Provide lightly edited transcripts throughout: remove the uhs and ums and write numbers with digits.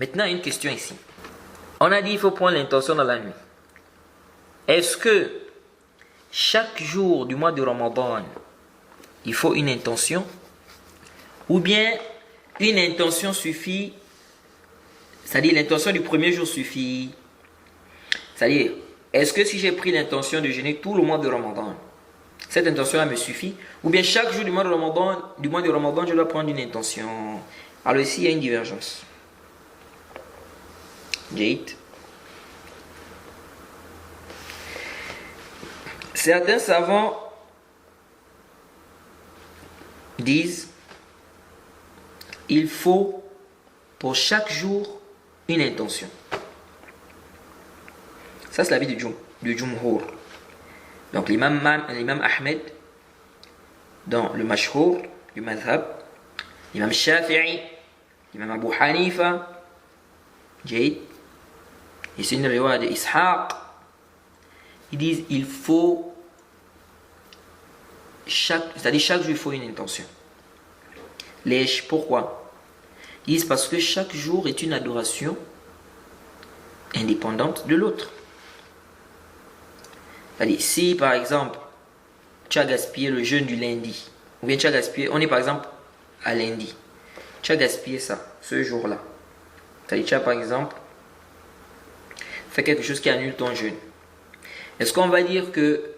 Maintenant, une question ici. On a dit qu'il faut prendre l'intention dans la nuit. Est-ce que chaque jour du mois de Ramadan, il faut une intention? Ou bien une intention suffit? C'est-à-dire l'intention du premier jour suffit? C'est-à-dire, est-ce que si j'ai pris l'intention de jeûner tout le mois de Ramadan, cette intention-là me suffit? Ou bien chaque jour du mois de Ramadan, je dois prendre une intention? Alors ici, il y a une divergence. Jade. Certains savants disent il faut pour chaque jour une intention. Ça, c'est l'avis du Jumhur. Donc, l'imam Ahmed, dans le Mashhour du Madhab, l'imam Shafi'i, l'imam Abu Hanifa, Jade, et c'est une riwaya de Ishaq, ils disent il faut chaque jour il faut une intention. Pourquoi? Ils disent parce que chaque jour est une adoration indépendante de l'autre. C'est-à-dire, si par exemple tu as gaspillé le jeûne du lundi, ou bien tu as gaspillé, on est par exemple à lundi, tu as gaspillé ça, ce jour-là. C'est-à-dire, tu as par exemple fait quelque chose qui annule ton jeûne. Est-ce qu'on va dire que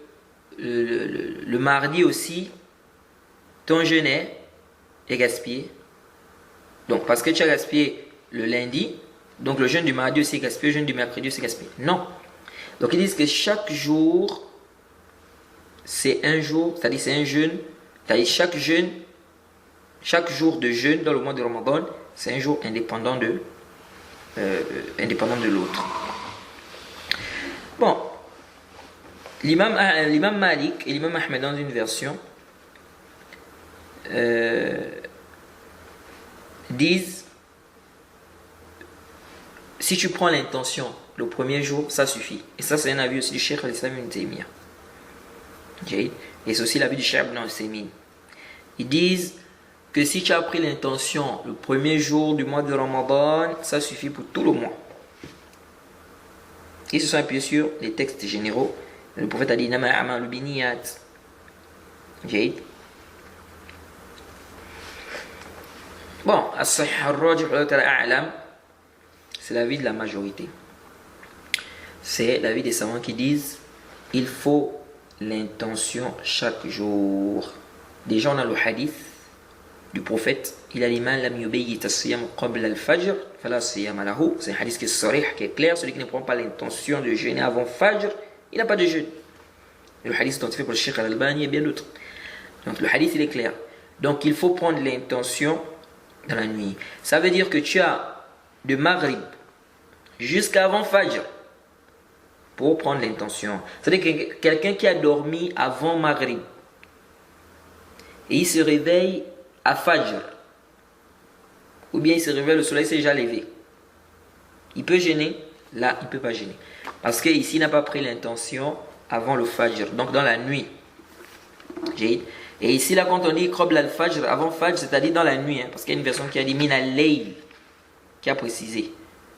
le mardi aussi, ton jeûne est gaspillé? Donc, parce que tu as gaspillé le lundi, donc le jeûne du mardi aussi est gaspillé, le jeûne du mercredi aussi est gaspillé. Non. Donc, ils disent que chaque jour, c'est un jour, c'est-à-dire c'est un jeûne, c'est-à-dire chaque jour de jeûne dans le mois de Ramadan, c'est un jour indépendant de l'autre. Bon. L'imam Malik et l'imam Ahmed dans une version disent si tu prends l'intention le premier jour, ça suffit. Et ça, c'est un avis aussi du Cheikh al-Islam ibn Taymiyyah. Okay. Et c'est aussi l'avis du Cheikh ibn Usaymin. Ils disent que si tu as pris l'intention le premier jour du mois de Ramadan, ça suffit pour tout le mois. Ils se sont appuyés sur les textes généraux. Le prophète a dit Nama a'malu biniyat. Jade. Bon, as-sahih ar-rajih a'lam, c'est l'avis de la majorité. C'est l'avis des savants qui disent il faut l'intention chaque jour. Déjà, on a le hadith du prophète. Il a dit man lam yubayyit as-siyam qabla al-fajr fala siyama lahu. C'est un hadith qui est sarih, qui est clair. Celui qui ne prend pas l'intention de jeûner avant Fajr, il n'a pas de jeûne. Le hadith identifié pour le Cheikh Al-Albani et bien d'autres. Donc le hadith il est clair. Donc il faut prendre l'intention dans la nuit. Ça veut dire que tu as de Maghrib jusqu'avant Fajr pour prendre l'intention. C'est-à-dire que quelqu'un qui a dormi avant Maghrib et il se réveille à Fajr, ou bien il se réveille, le soleil s'est déjà levé, il peut gêner? Là, il ne peut pas gêner. Parce qu'ici, il n'a pas pris l'intention avant le Fajr, donc dans la nuit. Et ici, là, quand on dit Qabla al-Fajr, avant Fajr, c'est-à-dire dans la nuit, parce qu'il y a une version qui a dit Min al-Layl, qui a précisé.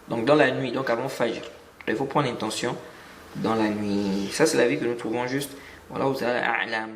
Donc dans la nuit, donc avant Fajr. Il faut prendre l'intention dans la nuit. Ça, c'est l'avis que nous trouvons juste. Wallahu ta'ala a'lam.